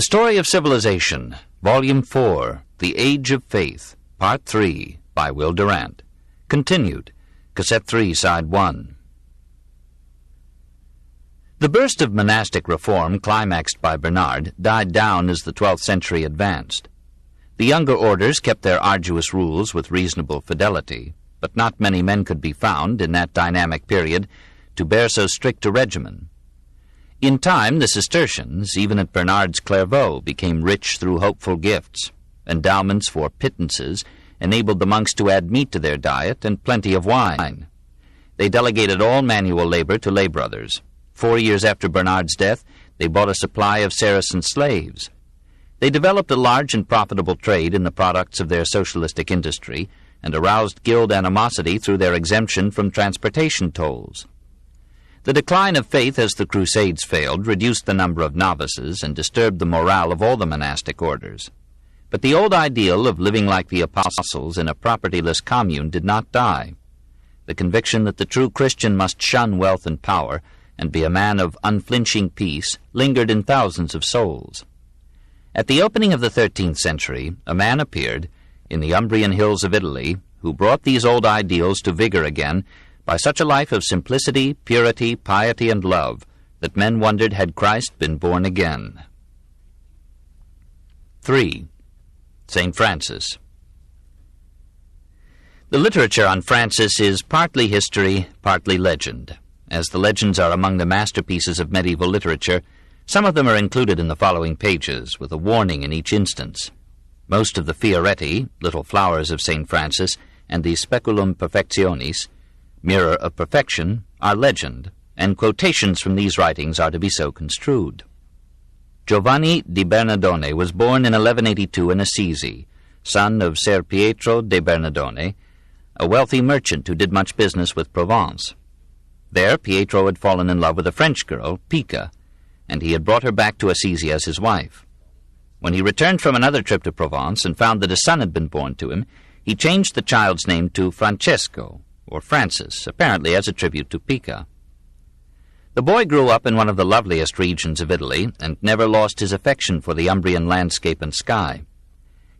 The Story of Civilization, Volume 4, The Age of Faith, Part 3, by Will Durant. Continued, Cassette 3, Side 1. The burst of monastic reform climaxed by Bernard died down as the 12th century advanced. The younger orders kept their arduous rules with reasonable fidelity, but not many men could be found in that dynamic period to bear so strict a regimen. In time, the Cistercians, even at Bernard's Clairvaux, became rich through hopeful gifts. Endowments for pittances enabled the monks to add meat to their diet and plenty of wine. They delegated all manual labor to lay brothers. 4 years after Bernard's death, they bought a supply of Saracen slaves. They developed a large and profitable trade in the products of their socialistic industry and aroused guild animosity through their exemption from transportation tolls. The decline of faith as the Crusades failed reduced the number of novices and disturbed the morale of all the monastic orders. But the old ideal of living like the apostles in a propertyless commune did not die. The conviction that the true Christian must shun wealth and power and be a man of unflinching peace lingered in thousands of souls. At the opening of the 13th century, a man appeared in the Umbrian hills of Italy who brought these old ideals to vigor again by such a life of simplicity, purity, piety, and love that men wondered had Christ been born again. 3. St. Francis. The literature on Francis is partly history, partly legend. As the legends are among the masterpieces of medieval literature, some of them are included in the following pages, with a warning in each instance. Most of the Fioretti, Little Flowers of St. Francis, and the Speculum Perfectionis, Mirror of Perfection, are legend, and quotations from these writings are to be so construed. Giovanni di Bernardone was born in 1182 in Assisi, son of Ser Pietro de Bernardone, a wealthy merchant who did much business with Provence. There Pietro had fallen in love with a French girl, Pica, and he had brought her back to Assisi as his wife. When he returned from another trip to Provence and found that a son had been born to him, he changed the child's name to Francesco, or Francis, apparently as a tribute to Pica. The boy grew up in one of the loveliest regions of Italy and never lost his affection for the Umbrian landscape and sky.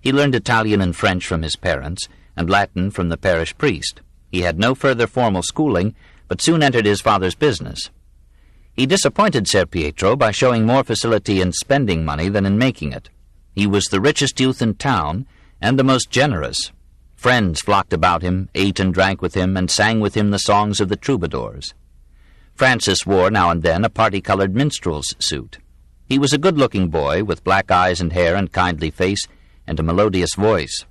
He learned Italian and French from his parents and Latin from the parish priest. He had no further formal schooling, but soon entered his father's business. He disappointed Ser Pietro by showing more facility in spending money than in making it. He was the richest youth in town and the most generous. Friends flocked about him, ate and drank with him, and sang with him the songs of the troubadours. Francis wore now and then a party-colored minstrel's suit. He was a good-looking boy with black eyes and hair and kindly face and a melodious voice.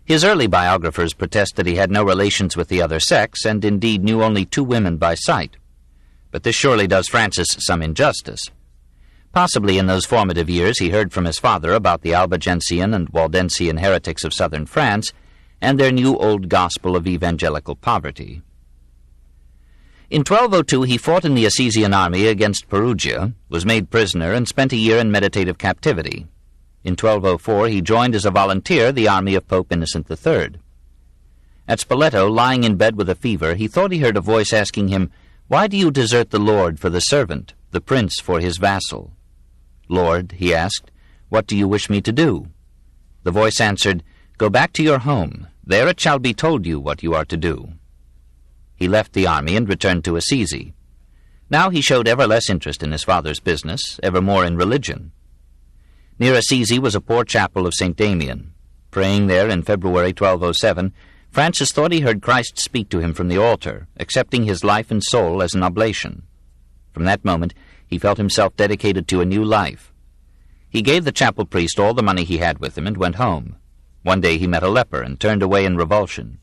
His early biographers protest that he had no relations with the other sex and indeed knew only 2 women by sight. But this surely does Francis some injustice. Possibly in those formative years he heard from his father about the Albigensian and Waldensian heretics of southern France and their new old gospel of evangelical poverty. In 1202 he fought in the Assisian army against Perugia, was made prisoner, and spent a year in meditative captivity. In 1204 he joined as a volunteer the army of Pope Innocent III. At Spoleto, lying in bed with a fever, he thought he heard a voice asking him, "Why do you desert the Lord for the servant, the prince for his vassal?" "Lord," he asked, "what do you wish me to do?" The voice answered, "Go back to your home. There it shall be told you what you are to do." He left the army and returned to Assisi. Now he showed ever less interest in his father's business, ever more in religion. Near Assisi was a poor chapel of St. Damian. Praying there in February 1207, Francis thought he heard Christ speak to him from the altar, accepting his life and soul as an oblation. From that moment, he felt himself dedicated to a new life. He gave the chapel priest all the money he had with him and went home. One day he met a leper and turned away in revulsion.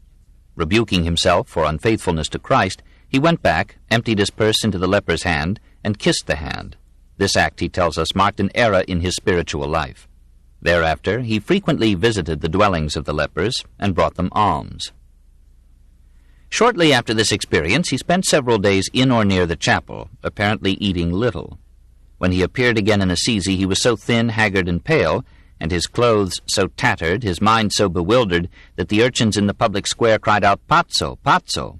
Rebuking himself for unfaithfulness to Christ, he went back, emptied his purse into the leper's hand, and kissed the hand. This act, he tells us, marked an era in his spiritual life. Thereafter, he frequently visited the dwellings of the lepers and brought them alms. Shortly after this experience, he spent several days in or near the chapel, apparently eating little. When he appeared again in Assisi, he was so thin, haggard, and pale, and his clothes so tattered, his mind so bewildered, that the urchins in the public square cried out, "Pazzo, pazzo!"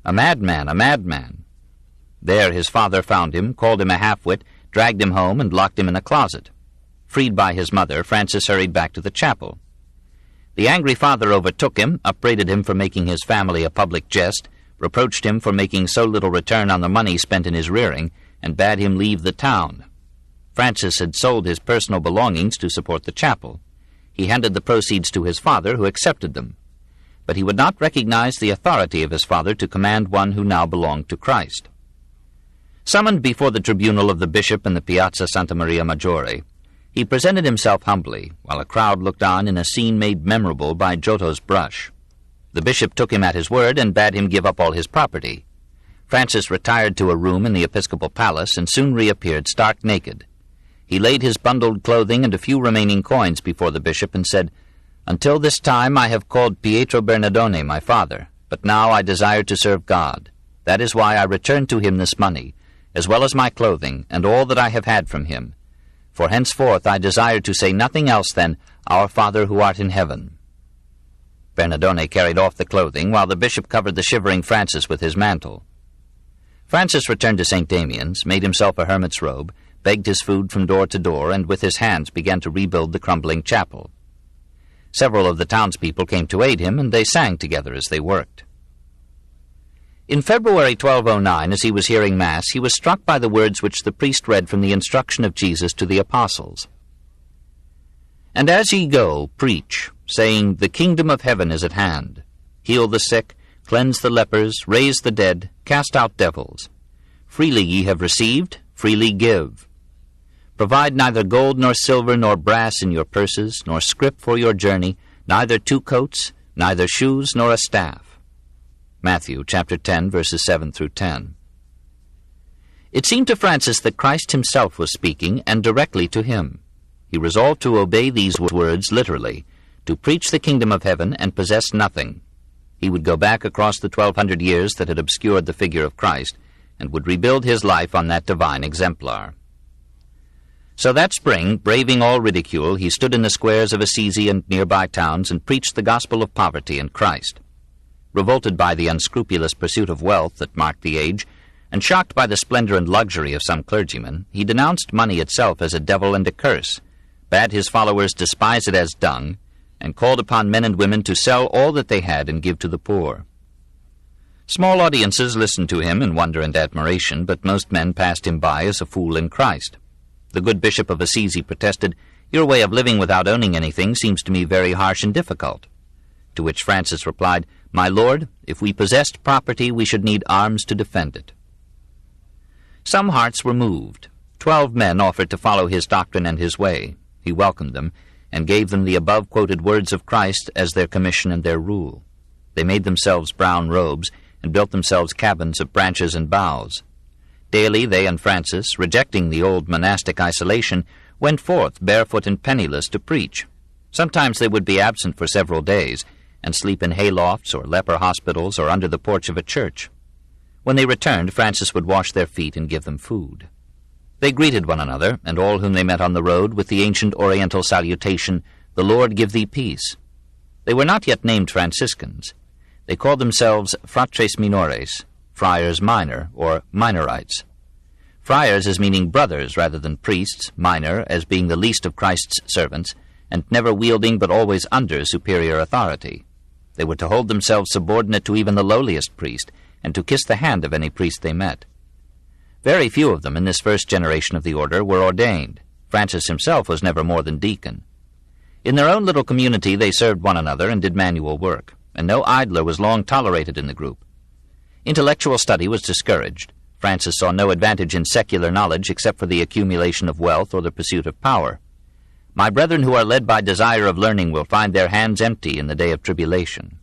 "A madman, a madman!" There his father found him, called him a half-wit, dragged him home, and locked him in a closet. Freed by his mother, Francis hurried back to the chapel. The angry father overtook him, upbraided him for making his family a public jest, reproached him for making so little return on the money spent in his rearing, and bade him leave the town. Francis had sold his personal belongings to support the chapel. He handed the proceeds to his father, who accepted them. But he would not recognize the authority of his father to command one who now belonged to Christ. Summoned before the tribunal of the bishop in the Piazza Santa Maria Maggiore, he presented himself humbly, while a crowd looked on in a scene made memorable by Giotto's brush. The bishop took him at his word and bade him give up all his property. Francis retired to a room in the episcopal palace and soon reappeared stark naked. He laid his bundled clothing and a few remaining coins before the bishop and said, "Until this time I have called Pietro Bernardone my father, but now I desire to serve God. That is why I return to him this money, as well as my clothing, and all that I have had from him. For henceforth I desire to say nothing else than, Our Father who art in heaven." Bernardone carried off the clothing, while the bishop covered the shivering Francis with his mantle. Francis returned to St. Damian's, made himself a hermit's robe, begged his food from door to door, and with his hands began to rebuild the crumbling chapel. Several of the townspeople came to aid him, and they sang together as they worked. In February 1209, as he was hearing Mass, he was struck by the words which the priest read from the instruction of Jesus to the apostles. "And as ye go, preach, saying, The kingdom of heaven is at hand. Heal the sick, cleanse the lepers, raise the dead, cast out devils. Freely ye have received, freely give. Provide neither gold nor silver nor brass in your purses, nor scrip for your journey, neither 2 coats, neither shoes nor a staff." Matthew chapter 10, verses 7 through 10. It seemed to Francis that Christ himself was speaking, and directly to him. He resolved to obey these words literally, to preach the kingdom of heaven and possess nothing. He would go back across the 1200 years that had obscured the figure of Christ, and would rebuild his life on that divine exemplar. So that spring, braving all ridicule, he stood in the squares of Assisi and nearby towns and preached the gospel of poverty in Christ. Revolted by the unscrupulous pursuit of wealth that marked the age, and shocked by the splendor and luxury of some clergymen, he denounced money itself as a devil and a curse, bade his followers despise it as dung, and called upon men and women to sell all that they had and give to the poor. Small audiences listened to him in wonder and admiration, but most men passed him by as a fool in Christ. The good Bishop of Assisi protested, "Your way of living without owning anything seems to me very harsh and difficult." To which Francis replied, "My lord, if we possessed property, we should need arms to defend it." Some hearts were moved. 12 men offered to follow his doctrine and his way. He welcomed them, and gave them the above-quoted words of Christ as their commission and their rule. They made themselves brown robes, and built themselves cabins of branches and boughs. Daily they and Francis, rejecting the old monastic isolation, went forth barefoot and penniless to preach. Sometimes they would be absent for several days, and sleep in haylofts or leper hospitals or under the porch of a church. When they returned, Francis would wash their feet and give them food. They greeted one another, and all whom they met on the road, with the ancient Oriental salutation, "The Lord give thee peace." They were not yet named Franciscans. They called themselves fratres minores, friars minor, or minorites. Friars as meaning brothers rather than priests, minor as being the least of Christ's servants, and never wielding but always under superior authority. They were to hold themselves subordinate to even the lowliest priest, and to kiss the hand of any priest they met. Very few of them in this first generation of the order were ordained. Francis himself was never more than deacon. In their own little community they served one another and did manual work, and no idler was long tolerated in the group. Intellectual study was discouraged. Francis saw no advantage in secular knowledge except for the accumulation of wealth or the pursuit of power. "My brethren who are led by desire of learning will find their hands empty in the day of tribulation."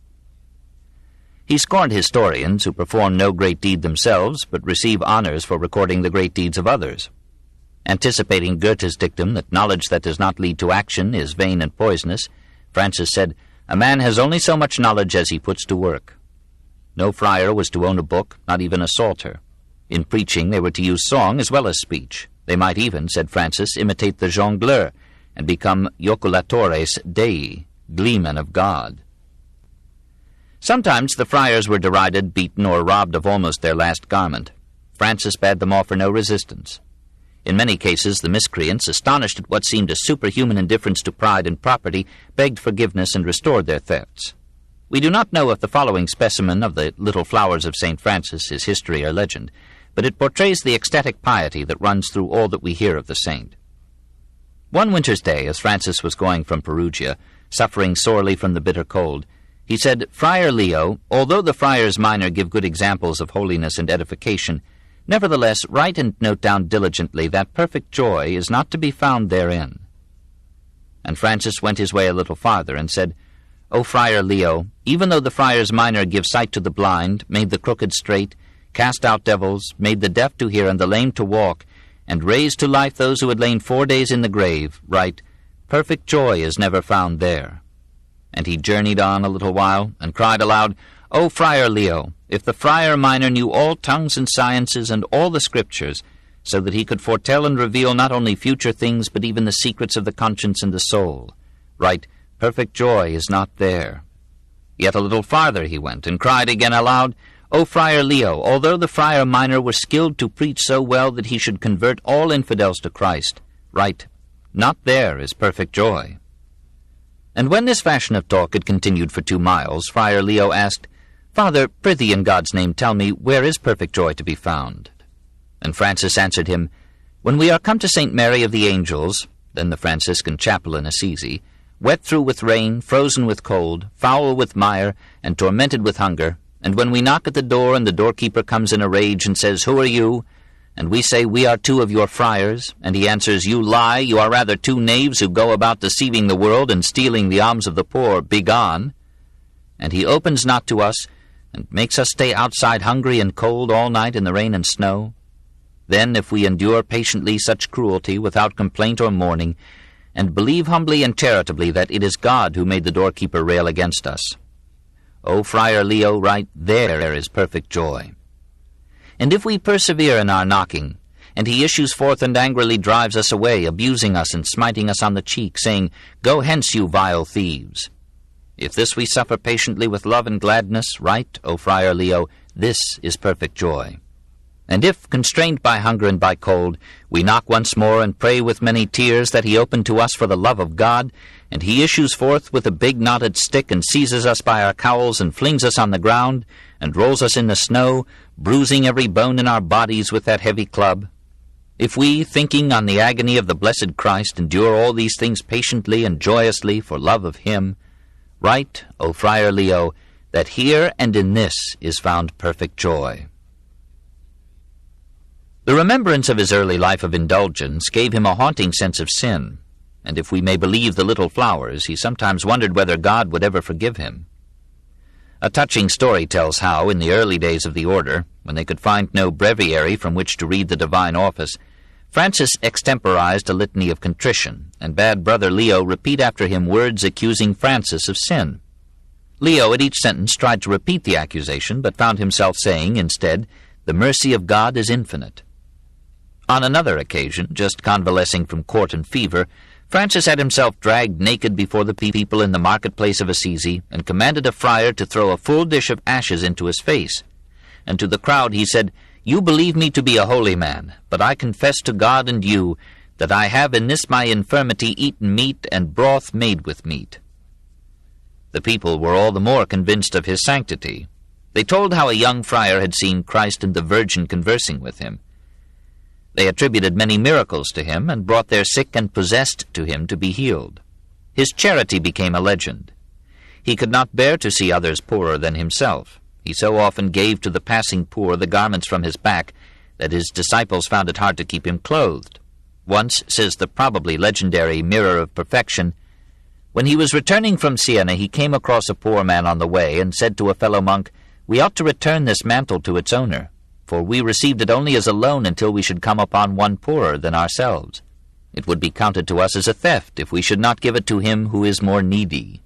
He scorned historians who perform no great deed themselves, but receive honors for recording the great deeds of others. Anticipating Goethe's dictum that knowledge that does not lead to action is vain and poisonous, Francis said, "A man has only so much knowledge as he puts to work." No friar was to own a book, not even a psalter. In preaching they were to use song as well as speech. They might even, said Francis, imitate the jongleur, and become joculatores Dei, gleemen of God. Sometimes the friars were derided, beaten, or robbed of almost their last garment. Francis bade them offer no resistance. In many cases, the miscreants, astonished at what seemed a superhuman indifference to pride and property, begged forgiveness and restored their thefts. We do not know if the following specimen of the little flowers of St. Francis is history or legend, but it portrays the ecstatic piety that runs through all that we hear of the saint. One winter's day, as Francis was going from Perugia, suffering sorely from the bitter cold, he said, "Friar Leo, although the friars minor give good examples of holiness and edification, nevertheless write and note down diligently that perfect joy is not to be found therein." And Francis went his way a little farther and said, "O Friar Leo, even though the friars minor give sight to the blind, made the crooked straight, cast out devils, made the deaf to hear and the lame to walk, and raised to life those who had lain 4 days in the grave, write, perfect joy is never found there." And he journeyed on a little while, and cried aloud, "O Friar Leo, if the friar minor knew all tongues and sciences and all the scriptures, so that he could foretell and reveal not only future things, but even the secrets of the conscience and the soul, write, perfect joy is not there." Yet a little farther he went, and cried again aloud, "O Friar Leo, although the friar minor were skilled to preach so well that he should convert all infidels to Christ, write, not there is perfect joy." And when this fashion of talk had continued for 2 miles, Friar Leo asked, "Father, prithee in God's name tell me, where is perfect joy to be found?" And Francis answered him, "When we are come to St. Mary of the Angels," then the Franciscan chapel in Assisi, "wet through with rain, frozen with cold, foul with mire, and tormented with hunger, and when we knock at the door, and the doorkeeper comes in a rage and says, 'Who are you?' and we say, 'We are 2 of your friars,' and he answers, 'You lie, you are rather 2 knaves who go about deceiving the world and stealing the alms of the poor, begone,' and he opens not to us, and makes us stay outside hungry and cold all night in the rain and snow, then if we endure patiently such cruelty without complaint or mourning, and believe humbly and charitably that it is God who made the doorkeeper rail against us, O Friar Leo, write, there is perfect joy. And if we persevere in our knocking, and he issues forth and angrily drives us away, abusing us and smiting us on the cheek, saying, 'Go hence, you vile thieves,' if this we suffer patiently with love and gladness, write, O Friar Leo, this is perfect joy. And if, constrained by hunger and by cold, we knock once more and pray with many tears that he open to us for the love of God, and he issues forth with a big knotted stick and seizes us by our cowls and flings us on the ground and rolls us in the snow, bruising every bone in our bodies with that heavy club, if we, thinking on the agony of the blessed Christ, endure all these things patiently and joyously for love of him, write, O Friar Leo, that here and in this is found perfect joy." The remembrance of his early life of indulgence gave him a haunting sense of sin, and if we may believe the little flowers, he sometimes wondered whether God would ever forgive him. A touching story tells how, in the early days of the order, when they could find no breviary from which to read the divine office, Francis extemporized a litany of contrition, and bade Brother Leo repeat after him words accusing Francis of sin. Leo at each sentence tried to repeat the accusation, but found himself saying, instead, "The mercy of God is infinite." On another occasion, just convalescing from court and fever, Francis had himself dragged naked before the people in the marketplace of Assisi, and commanded a friar to throw a full dish of ashes into his face. And to the crowd he said, "You believe me to be a holy man, but I confess to God and you that I have in this my infirmity eaten meat and broth made with meat." The people were all the more convinced of his sanctity. They told how a young friar had seen Christ and the Virgin conversing with him. They attributed many miracles to him, and brought their sick and possessed to him to be healed. His charity became a legend. He could not bear to see others poorer than himself. He so often gave to the passing poor the garments from his back that his disciples found it hard to keep him clothed. Once, says the probably legendary Mirror of Perfection, when he was returning from Siena, he came across a poor man on the way, and said to a fellow monk, "We ought to return this mantle to its owner, for we received it only as a loan until we should come upon one poorer than ourselves. It would be counted to us as a theft if we should not give it to him who is more needy."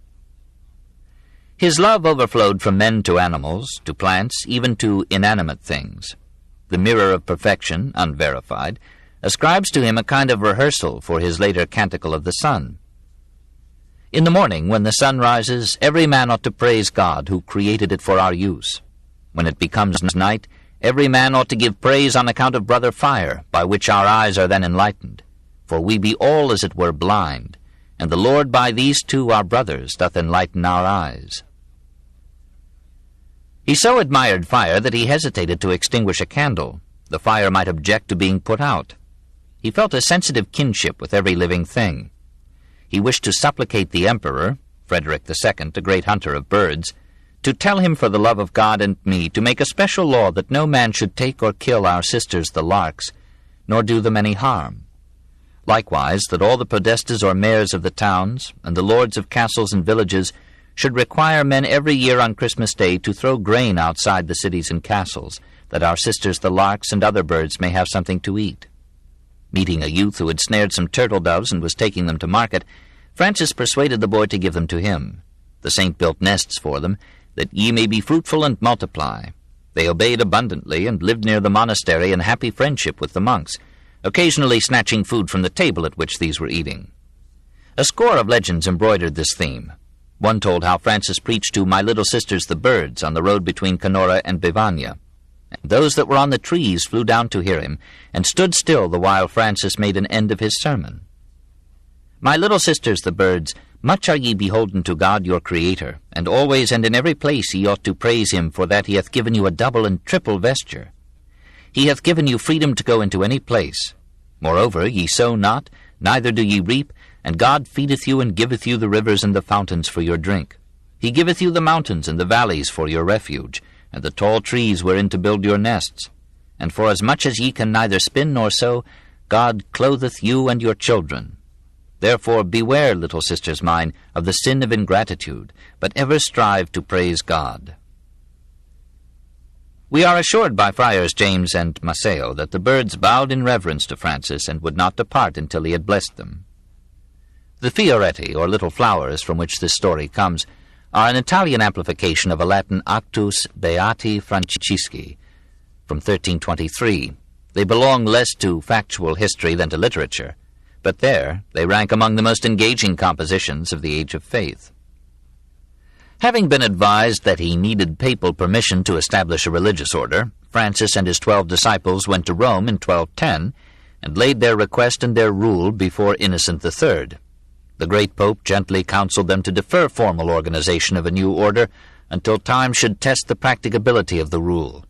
His love overflowed from men to animals, to plants, even to inanimate things. The Mirror of Perfection, unverified, ascribes to him a kind of rehearsal for his later Canticle of the Sun. In the morning, when the sun rises, every man ought to praise God who created it for our use. When it becomes night, Every man ought to give praise on account of brother fire, by which our eyes are then enlightened. For we be all as it were blind, and the Lord by these two our brothers doth enlighten our eyes. He so admired fire that he hesitated to extinguish a candle. The fire might object to being put out. He felt a sensitive kinship with every living thing. He wished to supplicate the Emperor, Frederick II, a great hunter of birds, to tell him for the love of God and me to make a special law that no man should take or kill our sisters the larks, nor do them any harm. Likewise, that all the podestas or mayors of the towns, and the lords of castles and villages, should require men every year on Christmas Day to throw grain outside the cities and castles, that our sisters the larks and other birds may have something to eat. Meeting a youth who had snared some turtle-doves and was taking them to market, Francis persuaded the boy to give them to him. The saint built nests for them, that ye may be fruitful and multiply. They obeyed abundantly, and lived near the monastery in happy friendship with the monks, occasionally snatching food from the table at which these were eating. A score of legends embroidered this theme. One told how Francis preached to my little sisters the birds on the road between Canora and Bevagna. Those that were on the trees flew down to hear him, and stood still the while Francis made an end of his sermon. My little sisters the birds, much are ye beholden to God your Creator, and always and in every place ye ought to praise him for that he hath given you a double and triple vesture. He hath given you freedom to go into any place. Moreover, ye sow not, neither do ye reap, and God feedeth you and giveth you the rivers and the fountains for your drink. He giveth you the mountains and the valleys for your refuge, and the tall trees wherein to build your nests. And forasmuch as ye can neither spin nor sow, God clotheth you and your children. Therefore beware, little sisters mine, of the sin of ingratitude, but ever strive to praise God. We are assured by Friars James and Maceo that the birds bowed in reverence to Francis and would not depart until he had blessed them. The fioretti, or little flowers from which this story comes, are an Italian amplification of a Latin Actus Beati Francisci from 1323. They belong less to factual history than to literature, but there they rank among the most engaging compositions of the Age of Faith. Having been advised that he needed papal permission to establish a religious order, Francis and his 12 disciples went to Rome in 1210 and laid their request and their rule before Innocent III. The great pope gently counseled them to defer formal organization of a new order until time should test the practicability of the rule.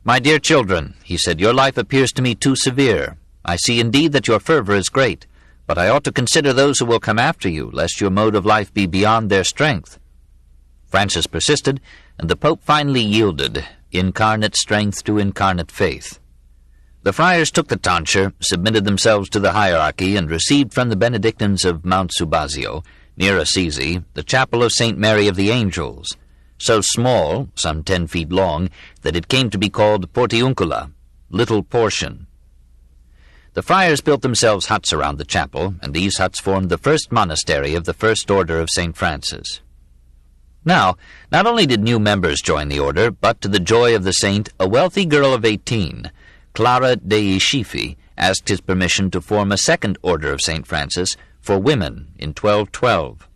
"My dear children," he said, "your life appears to me too severe. I see indeed that your fervor is great, but I ought to consider those who will come after you, lest your mode of life be beyond their strength." Francis persisted, and the pope finally yielded, incarnate strength to incarnate faith. The friars took the tonsure, submitted themselves to the hierarchy, and received from the Benedictines of Mount Subasio, near Assisi, the chapel of St. Mary of the Angels, so small, some 10 feet long, that it came to be called Portiuncula, little portion. The friars built themselves huts around the chapel, and these huts formed the first monastery of the First Order of St. Francis. Now, not only did new members join the order, but to the joy of the saint, a wealthy girl of 18, Clara dei Schifi, asked his permission to form a second order of St. Francis for women in 1212.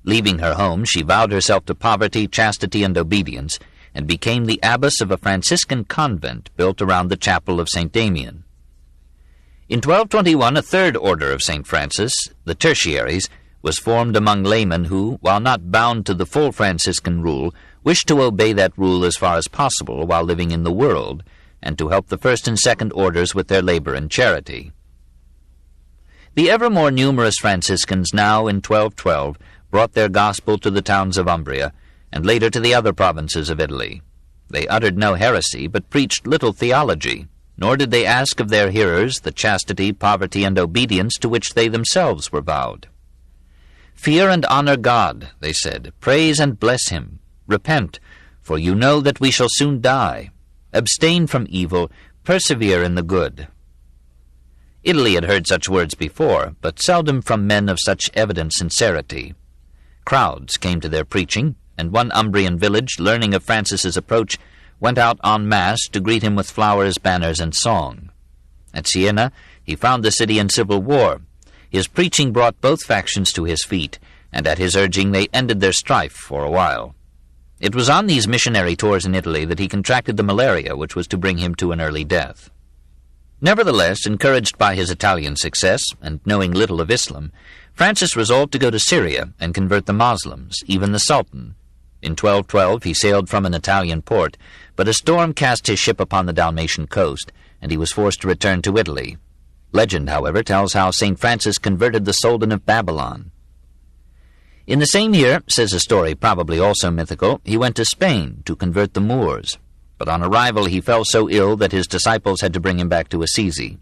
Leaving her home, she vowed herself to poverty, chastity, and obedience, and became the abbess of a Franciscan convent built around the chapel of St. Damian. In 1221, a third order of St. Francis, the Tertiaries, was formed among laymen who, while not bound to the full Franciscan rule, wished to obey that rule as far as possible while living in the world, and to help the first and second orders with their labor and charity. The ever more numerous Franciscans now in 1212 brought their gospel to the towns of Umbria, and later to the other provinces of Italy. They uttered no heresy, but preached little theology, nor did they ask of their hearers the chastity, poverty, and obedience to which they themselves were vowed. "Fear and honor God," they said, "praise and bless him. Repent, for you know that we shall soon die. Abstain from evil, persevere in the good." Italy had heard such words before, but seldom from men of such evident sincerity. Crowds came to their preaching, and one Umbrian village, learning of Francis's approach, went out en masse to greet him with flowers, banners, and song. At Siena, he found the city in civil war. His preaching brought both factions to his feet, and at his urging they ended their strife for a while. It was on these missionary tours in Italy that he contracted the malaria, which was to bring him to an early death. Nevertheless, encouraged by his Italian success, and knowing little of Islam, Francis resolved to go to Syria and convert the Moslems, even the Sultan. In 1212 he sailed from an Italian port, but a storm cast his ship upon the Dalmatian coast, and he was forced to return to Italy. Legend, however, tells how St. Francis converted the Soldan of Babylon. In the same year, says a story probably also mythical, he went to Spain to convert the Moors, but on arrival he fell so ill that his disciples had to bring him back to Assisi.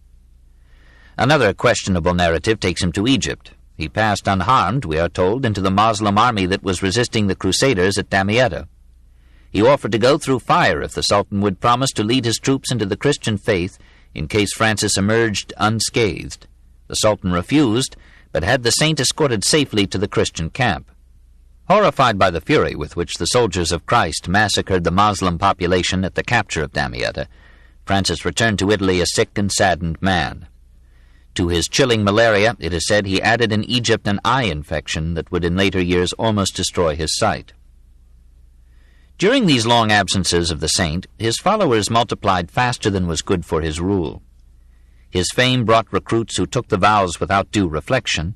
Another questionable narrative takes him to Egypt. He passed unharmed, we are told, into the Moslem army that was resisting the Crusaders at Damietta. He offered to go through fire if the Sultan would promise to lead his troops into the Christian faith in case Francis emerged unscathed. The Sultan refused, but had the saint escorted safely to the Christian camp. Horrified by the fury with which the soldiers of Christ massacred the Moslem population at the capture of Damietta, Francis returned to Italy a sick and saddened man. To his chilling malaria, it is said, he added in Egypt an eye infection that would in later years almost destroy his sight. During these long absences of the saint, his followers multiplied faster than was good for his rule. His fame brought recruits who took the vows without due reflection.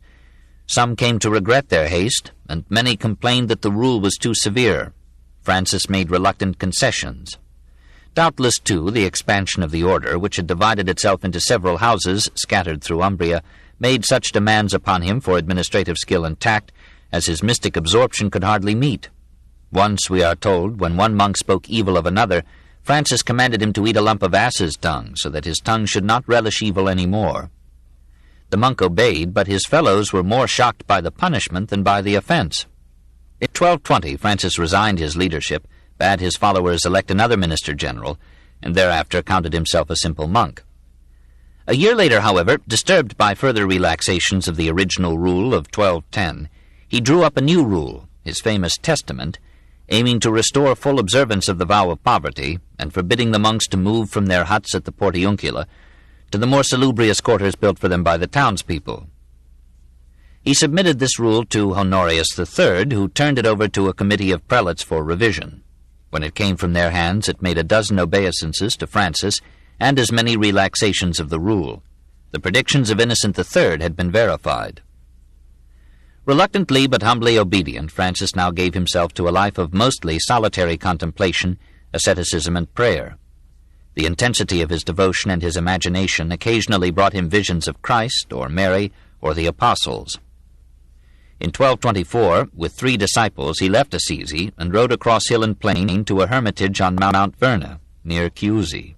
Some came to regret their haste, and many complained that the rule was too severe. Francis made reluctant concessions. Doubtless, too, the expansion of the order, which had divided itself into several houses scattered through Umbria, made such demands upon him for administrative skill and tact as his mystic absorption could hardly meet. Once, we are told, when one monk spoke evil of another, Francis commanded him to eat a lump of ass's tongue, so that his tongue should not relish evil any more. The monk obeyed, but his fellows were more shocked by the punishment than by the offense. In 1220, Francis resigned his leadership, bade his followers elect another minister-general, and thereafter counted himself a simple monk. A year later, however, disturbed by further relaxations of the original rule of 1210, he drew up a new rule, his famous Testament, aiming to restore full observance of the vow of poverty, and forbidding the monks to move from their huts at the Portiuncula to the more salubrious quarters built for them by the townspeople. He submitted this rule to Honorius III, who turned it over to a committee of prelates for revision. When it came from their hands, it made a dozen obeisances to Francis and as many relaxations of the rule. The predictions of Innocent III had been verified. Reluctantly but humbly obedient, Francis now gave himself to a life of mostly solitary contemplation, asceticism, and prayer. The intensity of his devotion and his imagination occasionally brought him visions of Christ, or Mary, or the apostles. In 1224, with 3 disciples, he left Assisi and rode across hill and plain to a hermitage on Mount Verna, near Chiusi.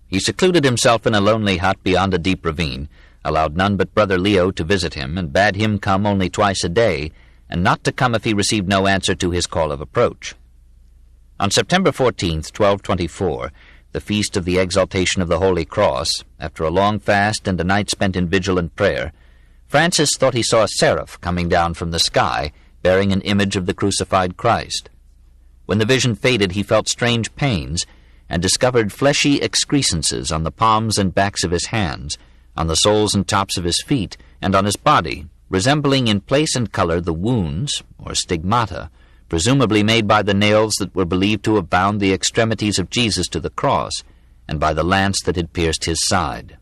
He secluded himself in a lonely hut beyond a deep ravine, allowed none but Brother Leo to visit him, and bade him come only twice a day, and not to come if he received no answer to his call of approach. On September 14th, 1224, the feast of the Exaltation of the Holy Cross, after a long fast and a night spent in vigil and prayer, Francis thought he saw a seraph coming down from the sky, bearing an image of the crucified Christ. When the vision faded, he felt strange pains, and discovered fleshy excrescences on the palms and backs of his hands, on the soles and tops of his feet, and on his body, resembling in place and color the wounds, or stigmata, presumably made by the nails that were believed to have bound the extremities of Jesus to the cross, and by the lance that had pierced his side.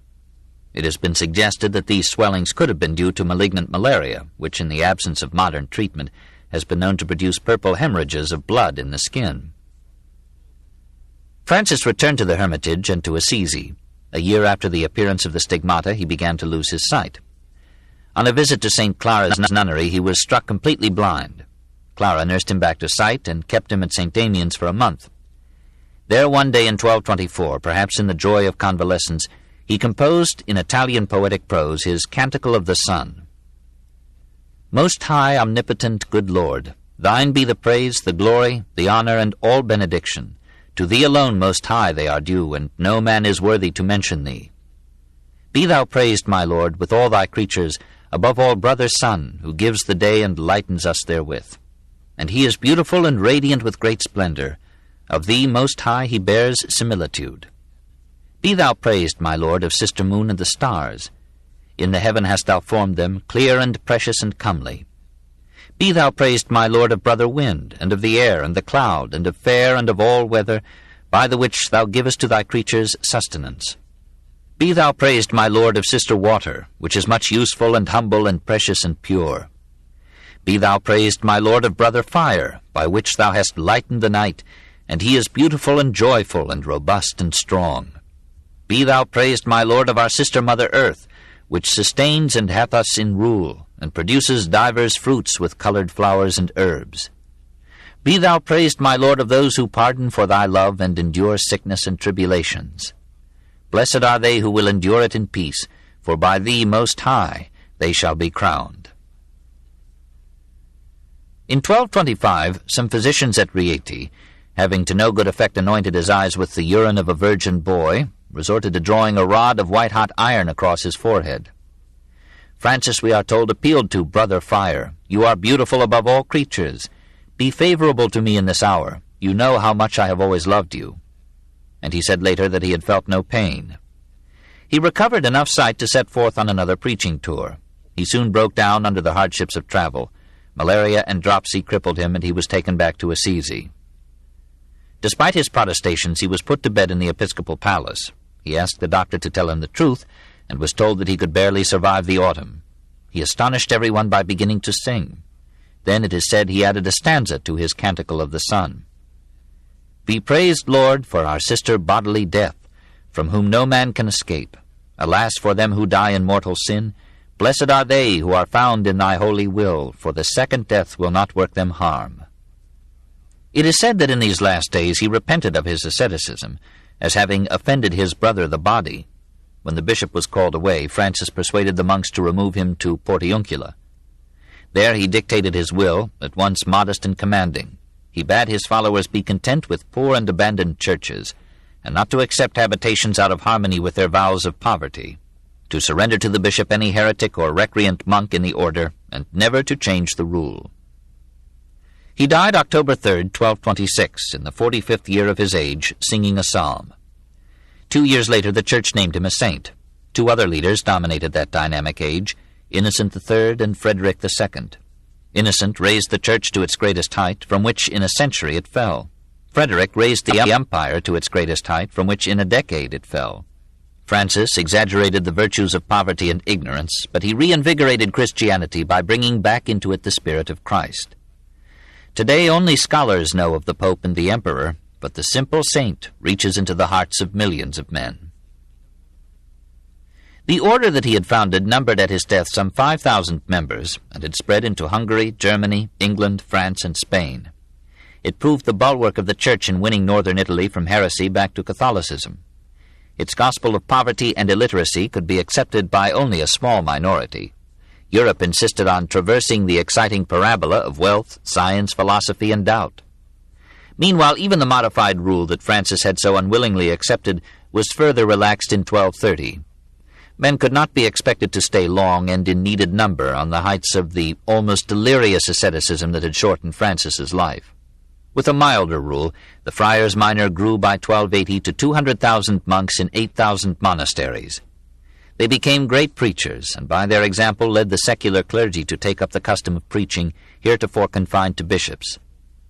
It has been suggested that these swellings could have been due to malignant malaria, which in the absence of modern treatment has been known to produce purple hemorrhages of blood in the skin. Francis returned to the hermitage and to Assisi. A year after the appearance of the stigmata, he began to lose his sight. On a visit to St. Clara's nunnery, he was struck completely blind. Clara nursed him back to sight and kept him at St. Damian's for a month. There one day in 1224, perhaps in the joy of convalescence, he composed in Italian poetic prose his Canticle of the Sun. Most high, omnipotent, good Lord, thine be the praise, the glory, the honor, and all benediction. To thee alone, most high, they are due, and no man is worthy to mention thee. Be thou praised, my Lord, with all thy creatures, above all brother sun, who gives the day and lightens us therewith. And he is beautiful and radiant with great splendor. Of thee, most high, he bears similitude. Be thou praised, my Lord, of sister moon and the stars. In the heaven hast thou formed them, clear and precious and comely. Be thou praised, my Lord, of brother wind, and of the air, and the cloud, and of fair, and of all weather, by the which thou givest to thy creatures sustenance. Be thou praised, my Lord, of sister water, which is much useful, and humble, and precious, and pure. Be thou praised, my Lord, of brother fire, by which thou hast lightened the night, and he is beautiful, and joyful, and robust, and strong. Be thou praised, my Lord, of our sister mother earth, which sustains and hath us in rule, and produces divers fruits with colored flowers and herbs. Be thou praised, my Lord, of those who pardon for thy love and endure sickness and tribulations. Blessed are they who will endure it in peace, for by thee most high they shall be crowned. In 1225, some physicians at Rieti, having to no good effect anointed his eyes with the urine of a virgin boy, resorted to drawing a rod of white-hot iron across his forehead. Francis, we are told, appealed to brother fire. You are beautiful above all creatures. Be favorable to me in this hour. You know how much I have always loved you. And he said later that he had felt no pain. He recovered enough sight to set forth on another preaching tour. He soon broke down under the hardships of travel. Malaria and dropsy crippled him, and he was taken back to Assisi. Despite his protestations, he was put to bed in the episcopal palace. He asked the doctor to tell him the truth, and was told that he could barely survive the autumn. He astonished everyone by beginning to sing. Then it is said he added a stanza to his Canticle of the Sun. Be praised, Lord, for our sister bodily death, from whom no man can escape. Alas, for them who die in mortal sin. Blessed are they who are found in thy holy will, for the second death will not work them harm. It is said that in these last days he repented of his asceticism, as having offended his brother the body. When the bishop was called away, Francis persuaded the monks to remove him to Portiuncula. There he dictated his will, at once modest and commanding. He bade his followers be content with poor and abandoned churches, and not to accept habitations out of harmony with their vows of poverty, to surrender to the bishop any heretic or recreant monk in the order, and never to change the rule. He died October 3rd, 1226, in the 45th year of his age, singing a psalm. 2 years later the Church named him a saint. 2 other leaders dominated that dynamic age, Innocent III and Frederick II. Innocent raised the Church to its greatest height, from which in a century it fell. Frederick raised the empire to its greatest height, from which in a decade it fell. Francis exaggerated the virtues of poverty and ignorance, but he reinvigorated Christianity by bringing back into it the spirit of Christ. Today only scholars know of the Pope and the Emperor, but the simple saint reaches into the hearts of millions of men. The order that he had founded numbered at his death some 5,000 members, and had spread into Hungary, Germany, England, France, and Spain. It proved the bulwark of the Church in winning northern Italy from heresy back to Catholicism. Its gospel of poverty and illiteracy could be accepted by only a small minority. Europe insisted on traversing the exciting parabola of wealth, science, philosophy, and doubt. Meanwhile, even the modified rule that Francis had so unwillingly accepted was further relaxed in 1230. Men could not be expected to stay long and in needed number on the heights of the almost delirious asceticism that had shortened Francis's life. With a milder rule, the friars minor grew by 1280 to 200,000 monks in 8,000 monasteries. They became great preachers, and by their example led the secular clergy to take up the custom of preaching, heretofore confined to bishops.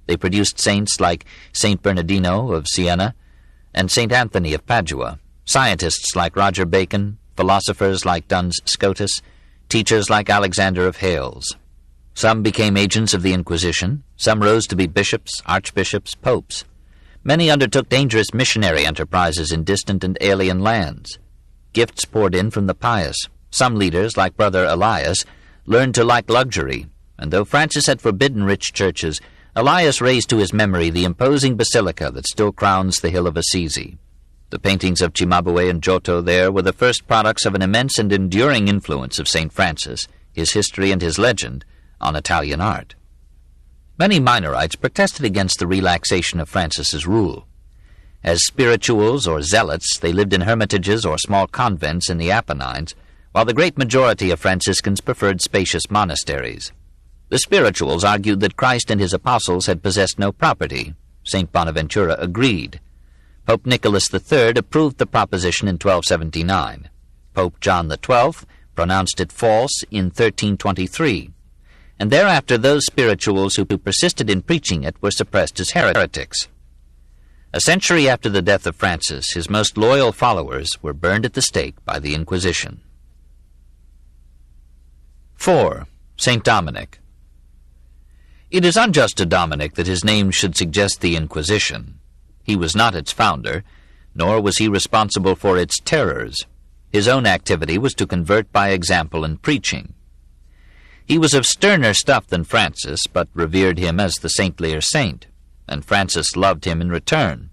They produced saints like Saint Bernardino of Siena and Saint Anthony of Padua, scientists like Roger Bacon, philosophers like Duns Scotus, teachers like Alexander of Hales. Some became agents of the Inquisition, some rose to be bishops, archbishops, popes. Many undertook dangerous missionary enterprises in distant and alien lands. Gifts poured in from the pious. Some leaders, like Brother Elias, learned to like luxury, and though Francis had forbidden rich churches, Elias raised to his memory the imposing basilica that still crowns the hill of Assisi. The paintings of Cimabue and Giotto there were the first products of an immense and enduring influence of St. Francis, his history and his legend, on Italian art. Many Minorites protested against the relaxation of Francis's rule. As spirituals or zealots, they lived in hermitages or small convents in the Apennines, while the great majority of Franciscans preferred spacious monasteries. The spirituals argued that Christ and his apostles had possessed no property. St. Bonaventura agreed. Pope Nicholas III approved the proposition in 1279. Pope John XII pronounced it false in 1323. and thereafter those spirituals who persisted in preaching it were suppressed as heretics. A century after the death of Francis, his most loyal followers were burned at the stake by the Inquisition. 4. St. Dominic. It is unjust to Dominic that his name should suggest the Inquisition. He was not its founder, nor was he responsible for its terrors. His own activity was to convert by example and preaching. He was of sterner stuff than Francis, but revered him as the saintlier saint, and Francis loved him in return.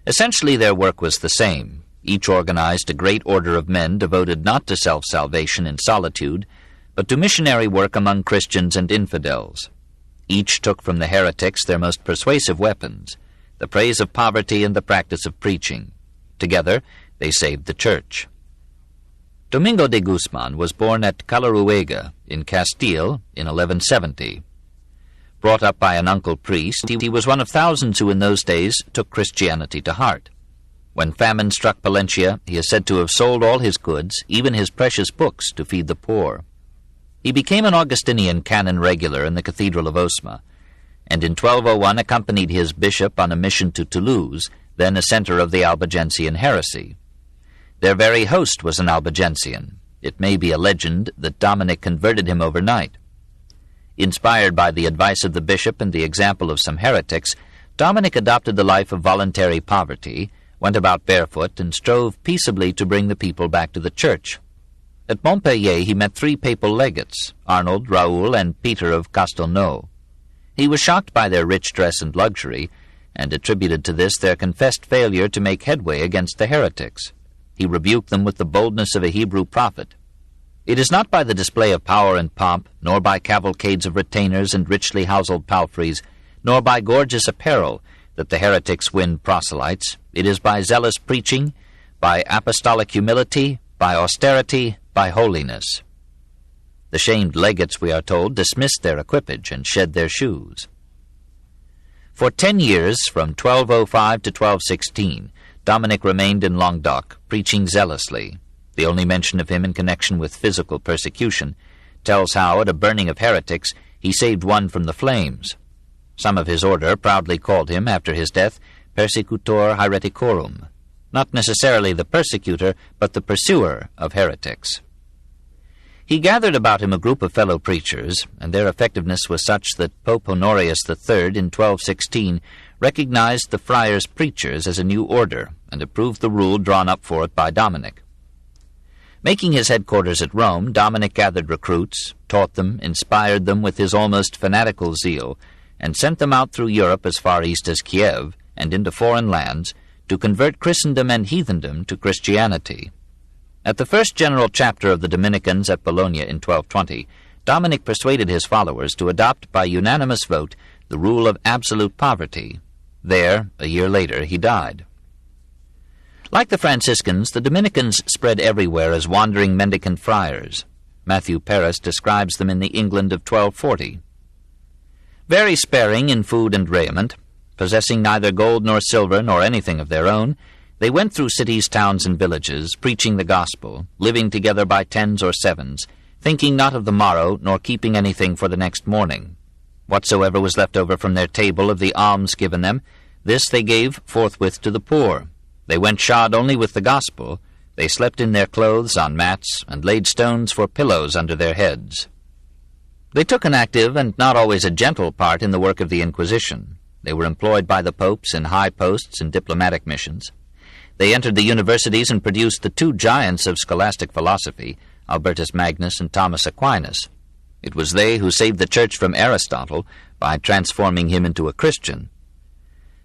Essentially their work was the same. Each organized a great order of men devoted not to self-salvation in solitude, but to missionary work among Christians and infidels. Each took from the heretics their most persuasive weapons, the praise of poverty and the practice of preaching. Together they saved the Church. Domingo de Guzman was born at Calaruega in Castile in 1170. Brought up by an uncle priest, he was one of thousands who in those days took Christianity to heart. When famine struck Palencia, he is said to have sold all his goods, even his precious books, to feed the poor. He became an Augustinian canon regular in the Cathedral of Osma, and in 1201 accompanied his bishop on a mission to Toulouse, then a center of the Albigensian heresy. Their very host was an Albigensian. It may be a legend that Dominic converted him overnight. Inspired by the advice of the bishop and the example of some heretics, Dominic adopted the life of voluntary poverty, went about barefoot, and strove peaceably to bring the people back to the Church. At Montpellier he met 3 papal legates, Arnold, Raoul, and Peter of Castelnau. He was shocked by their rich dress and luxury, and attributed to this their confessed failure to make headway against the heretics. He rebuked them with the boldness of a Hebrew prophet. It is not by the display of power and pomp, nor by cavalcades of retainers and richly houseled palfreys, nor by gorgeous apparel, that the heretics win proselytes. It is by zealous preaching, by apostolic humility, by austerity, by holiness. The shamed legates, we are told, dismissed their equipage and shed their shoes. For 10 years, from 1205 to 1216, Dominic remained in Languedoc, preaching zealously. The only mention of him in connection with physical persecution tells how, at a burning of heretics, he saved one from the flames. Some of his order proudly called him, after his death, persecutor hereticorum, not necessarily the persecutor, but the pursuer of heretics. He gathered about him a group of fellow preachers, and their effectiveness was such that Pope Honorius III in 1216 recognized the friars' preachers as a new order and approved the rule drawn up for it by Dominic. Making his headquarters at Rome, Dominic gathered recruits, taught them, inspired them with his almost fanatical zeal, and sent them out through Europe as far east as Kiev and into foreign lands to convert Christendom and heathendom to Christianity. At the first general chapter of the Dominicans at Bologna in 1220, Dominic persuaded his followers to adopt by unanimous vote the rule of absolute poverty. There, a year later, he died. Like the Franciscans, the Dominicans spread everywhere as wandering mendicant friars. Matthew Paris describes them in the England of 1240. Very sparing in food and raiment, possessing neither gold nor silver nor anything of their own, they went through cities, towns, and villages, preaching the gospel, living together by 10s or 7s, thinking not of the morrow, nor keeping anything for the next morning. Whatsoever was left over from their table of the alms given them, this they gave forthwith to the poor. They went shod only with the gospel. They slept in their clothes on mats, and laid stones for pillows under their heads. They took an active and not always a gentle part in the work of the Inquisition. They were employed by the popes in high posts and diplomatic missions. They entered the universities and produced the 2 giants of scholastic philosophy, Albertus Magnus and Thomas Aquinas. It was they who saved the Church from Aristotle by transforming him into a Christian.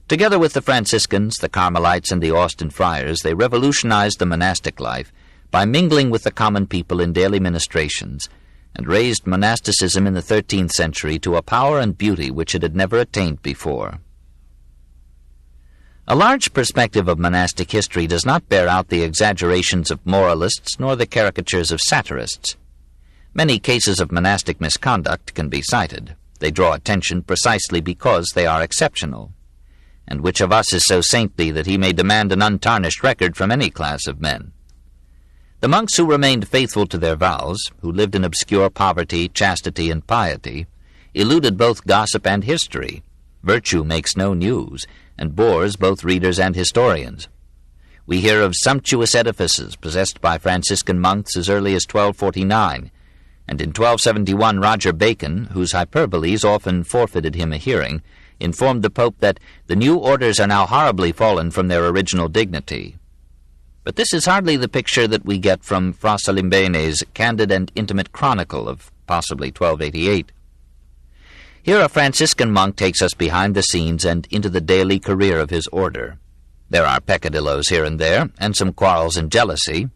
Together with the Franciscans, the Carmelites, and the Austin Friars, they revolutionized the monastic life by mingling with the common people in daily ministrations, and raised monasticism in the 13th century to a power and beauty which it had never attained before. A large perspective of monastic history does not bear out the exaggerations of moralists nor the caricatures of satirists. Many cases of monastic misconduct can be cited. They draw attention precisely because they are exceptional. And which of us is so saintly that he may demand an untarnished record from any class of men? The monks who remained faithful to their vows, who lived in obscure poverty, chastity, and piety, eluded both gossip and history. Virtue makes no news, and bores both readers and historians. We hear of sumptuous edifices possessed by Franciscan monks as early as 1249, and in 1271 Roger Bacon, whose hyperboles often forfeited him a hearing, informed the Pope that the new orders are now horribly fallen from their original dignity. But this is hardly the picture that we get from Fra Salimbene's candid and intimate chronicle of possibly 1288. Here a Franciscan monk takes us behind the scenes and into the daily career of his order. There are peccadillos here and there, and some quarrels and jealousy,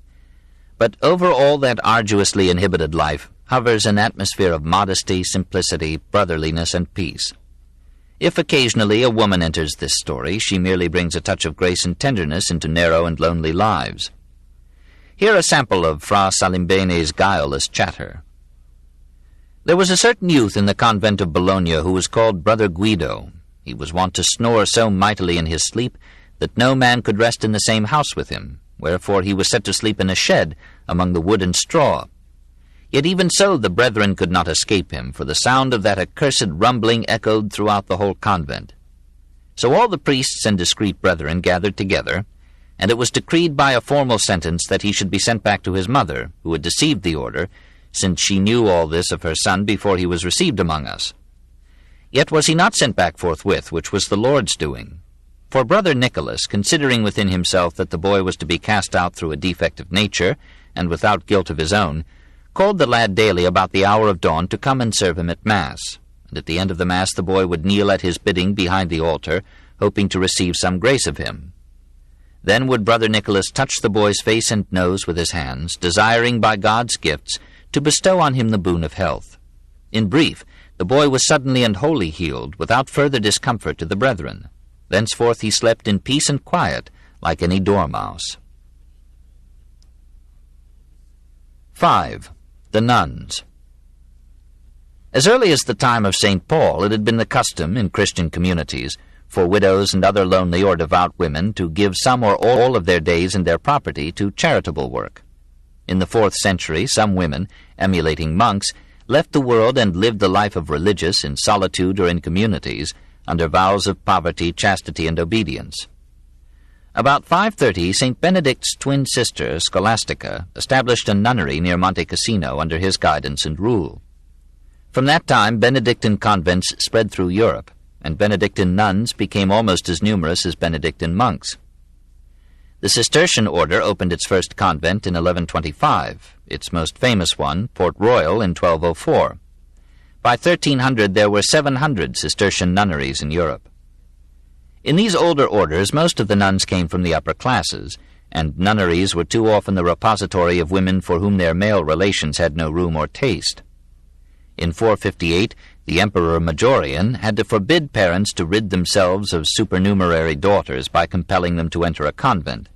but over all that arduously inhibited life hovers an atmosphere of modesty, simplicity, brotherliness, and peace. If occasionally a woman enters this story, she merely brings a touch of grace and tenderness into narrow and lonely lives. Here a sample of Fra Salimbene's guileless chatter. There was a certain youth in the convent of Bologna who was called Brother Guido. He was wont to snore so mightily in his sleep that no man could rest in the same house with him, wherefore he was set to sleep in a shed among the wood and straw. Yet even so the brethren could not escape him, for the sound of that accursed rumbling echoed throughout the whole convent. So all the priests and discreet brethren gathered together, and it was decreed by a formal sentence that he should be sent back to his mother, who had deceived the order, since she knew all this of her son before he was received among us. Yet was he not sent back forthwith, which was the Lord's doing. For Brother Nicholas, considering within himself that the boy was to be cast out through a defect of nature, and without guilt of his own, called the lad daily about the hour of dawn to come and serve him at Mass, and at the end of the Mass the boy would kneel at his bidding behind the altar, hoping to receive some grace of him. Then would Brother Nicholas touch the boy's face and nose with his hands, desiring by God's gifts to bestow on him the boon of health. In brief, the boy was suddenly and wholly healed, without further discomfort to the brethren. Thenceforth he slept in peace and quiet, like any dormouse. 5. The nuns. As early as the time of St. Paul, it had been the custom in Christian communities for widows and other lonely or devout women to give some or all of their days and their property to charitable work. In the 4th century, some women, emulating monks, left the world and lived the life of religious in solitude or in communities, under vows of poverty, chastity, and obedience. About 530, St. Benedict's twin sister, Scholastica, established a nunnery near Monte Cassino under his guidance and rule. From that time, Benedictine convents spread through Europe, and Benedictine nuns became almost as numerous as Benedictine monks. The Cistercian order opened its first convent in 1125, its most famous one, Port Royal, in 1204. By 1300 there were 700 Cistercian nunneries in Europe. In these older orders, most of the nuns came from the upper classes, and nunneries were too often the repository of women for whom their male relations had no room or taste. In 458, the Emperor Majorian had to forbid parents to rid themselves of supernumerary daughters by compelling them to enter a convent.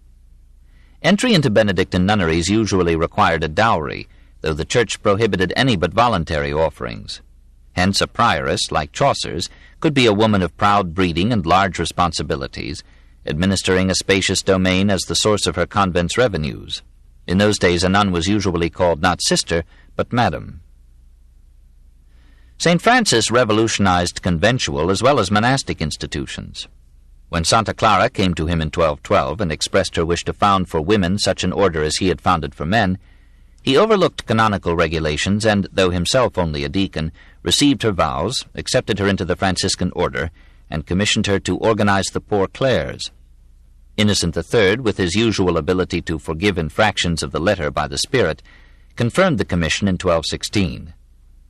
Entry into Benedictine nunneries usually required a dowry, though the Church prohibited any but voluntary offerings. Hence a prioress, like Chaucer's, could be a woman of proud breeding and large responsibilities, administering a spacious domain as the source of her convent's revenues. In those days a nun was usually called not sister, but madam. St. Francis revolutionized conventual as well as monastic institutions. When Santa Clara came to him in 1212 and expressed her wish to found for women such an order as he had founded for men, he overlooked canonical regulations and, though himself only a deacon, received her vows, accepted her into the Franciscan order, and commissioned her to organize the Poor Clares. Innocent III, with his usual ability to forgive infractions of the letter by the spirit, confirmed the commission in 1216.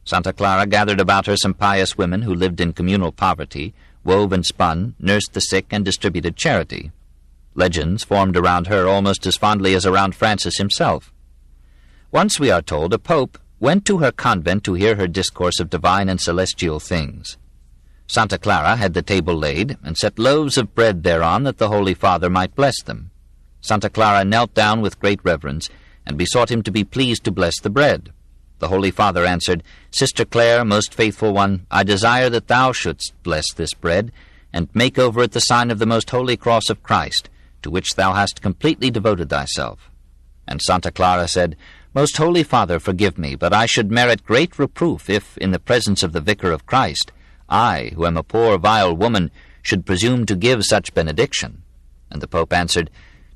Santa Clara gathered about her some pious women who lived in communal poverty, wove and spun, nursed the sick, and distributed charity. Legends formed around her almost as fondly as around Francis himself. Once, we are told, a pope went to her convent to hear her discourse of divine and celestial things. Santa Clara had the table laid, and set loaves of bread thereon that the Holy Father might bless them. Santa Clara knelt down with great reverence, and besought him to be pleased to bless the bread. The Holy Father answered, "Sister Clare, most faithful one, I desire that thou shouldst bless this bread, and make over it the sign of the most holy cross of Christ, to which thou hast completely devoted thyself." And Santa Clara said, "Most Holy Father, forgive me, but I should merit great reproof if, in the presence of the Vicar of Christ, I, who am a poor vile woman, should presume to give such benediction." And the Pope answered,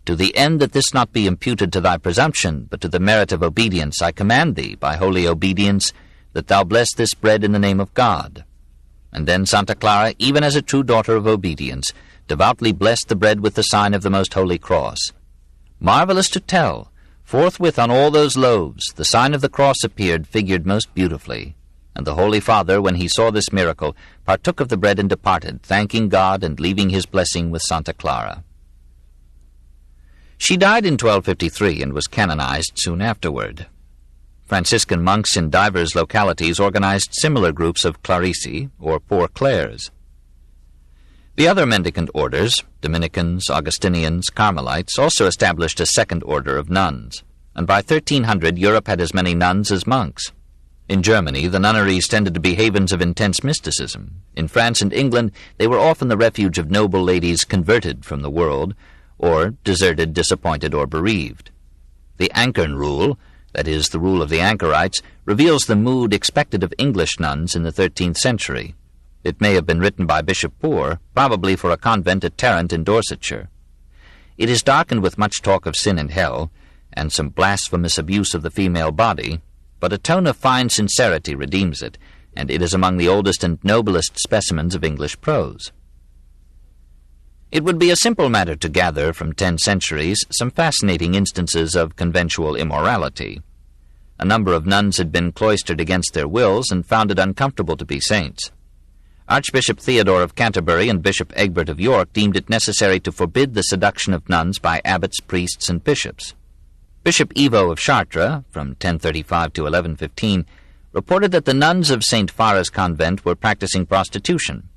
"To the end that this not be imputed to thy presumption, but to the merit of obedience, I command thee, by holy obedience, that thou bless this bread in the name of God." And then Santa Clara, even as a true daughter of obedience, devoutly blessed the bread with the sign of the most holy cross. Marvelous to tell, forthwith on all those loaves the sign of the cross appeared, figured most beautifully. And the Holy Father, when he saw this miracle, partook of the bread and departed, thanking God and leaving his blessing with Santa Clara. She died in 1253 and was canonized soon afterward. Franciscan monks in divers localities organized similar groups of Clarissi, or Poor Clares. The other mendicant orders, Dominicans, Augustinians, Carmelites, also established a second order of nuns, and by 1300 Europe had as many nuns as monks. In Germany, the nunneries tended to be havens of intense mysticism. In France and England, they were often the refuge of noble ladies converted from the world, or deserted, disappointed, or bereaved. The Ankern rule, that is, the rule of the anchorites, reveals the mood expected of English nuns in the 13th century. It may have been written by Bishop Poore, probably for a convent at Tarrant in Dorsetshire. It is darkened with much talk of sin and hell, and some blasphemous abuse of the female body, but a tone of fine sincerity redeems it, and it is among the oldest and noblest specimens of English prose. It would be a simple matter to gather from 10 centuries some fascinating instances of conventual immorality. A number of nuns had been cloistered against their wills and found it uncomfortable to be saints. Archbishop Theodore of Canterbury and Bishop Egbert of York deemed it necessary to forbid the seduction of nuns by abbots, priests, and bishops. Bishop Ivo of Chartres, from 1035 to 1115, reported that the nuns of St. Farah's convent were practicing prostitution.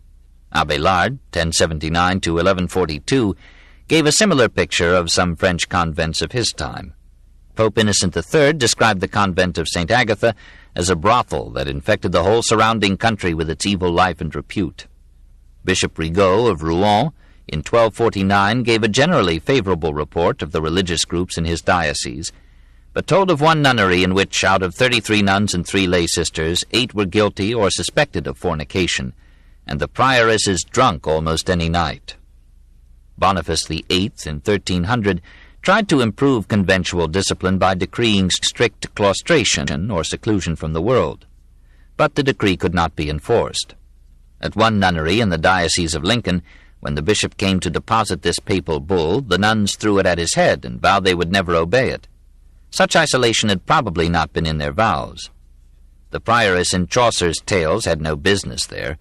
Abelard, 1079 to 1142, gave a similar picture of some French convents of his time. Pope Innocent III described the convent of St. Agatha as a brothel that infected the whole surrounding country with its evil life and repute. Bishop Rigaud of Rouen, in 1249, gave a generally favorable report of the religious groups in his diocese, but told of one nunnery in which, out of 33 nuns and 3 lay sisters, 8 were guilty or suspected of fornication, and the prioresses drunk almost any night. Boniface VIII, in 1300, tried to improve conventual discipline by decreeing strict claustration, or seclusion from the world. But the decree could not be enforced. At one nunnery in the Diocese of Lincoln, when the bishop came to deposit this papal bull, the nuns threw it at his head and vowed they would never obey it. Such isolation had probably not been in their vows. The prioress in Chaucer's tales had no business there,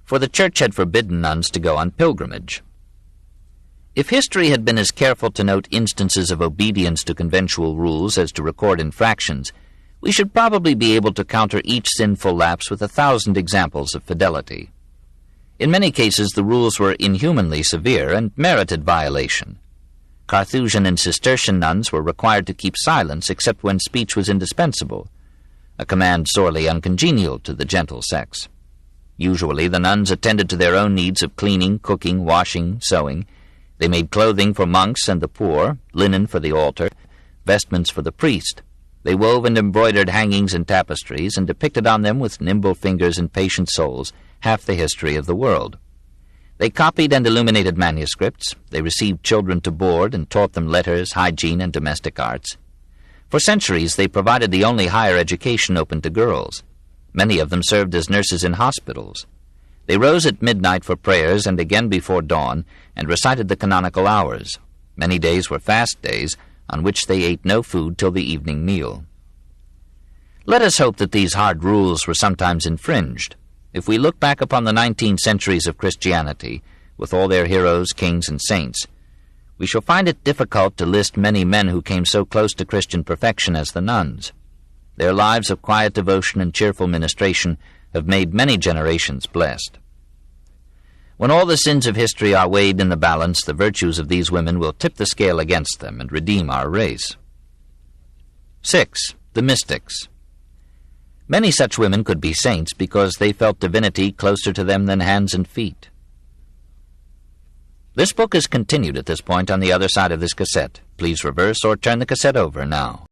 for the church had forbidden nuns to go on pilgrimage. If history had been as careful to note instances of obedience to conventual rules as to record infractions, we should probably be able to counter each sinful lapse with 1,000 examples of fidelity. In many cases the rules were inhumanly severe and merited violation. Carthusian and Cistercian nuns were required to keep silence except when speech was indispensable, a command sorely uncongenial to the gentle sex. Usually the nuns attended to their own needs of cleaning, cooking, washing, sewing. They made clothing for monks and the poor, linen for the altar, vestments for the priest. They wove and embroidered hangings and tapestries, and depicted on them with nimble fingers and patient souls half the history of the world. They copied and illuminated manuscripts. They received children to board and taught them letters, hygiene, and domestic arts. For centuries they provided the only higher education open to girls. Many of them served as nurses in hospitals. They rose at midnight for prayers and again before dawn, and recited the canonical hours. Many days were fast days, on which they ate no food till the evening meal. Let us hope that these hard rules were sometimes infringed. If we look back upon the 19 centuries of Christianity, with all their heroes, kings, and saints, we shall find it difficult to list many men who came so close to Christian perfection as the nuns. Their lives of quiet devotion and cheerful ministration have made many generations blessed. When all the sins of history are weighed in the balance, the virtues of these women will tip the scale against them and redeem our race. 6. The Mystics. Many such women could be saints because they felt divinity closer to them than hands and feet. This book is continued at this point on the other side of this cassette. Please reverse or turn the cassette over now.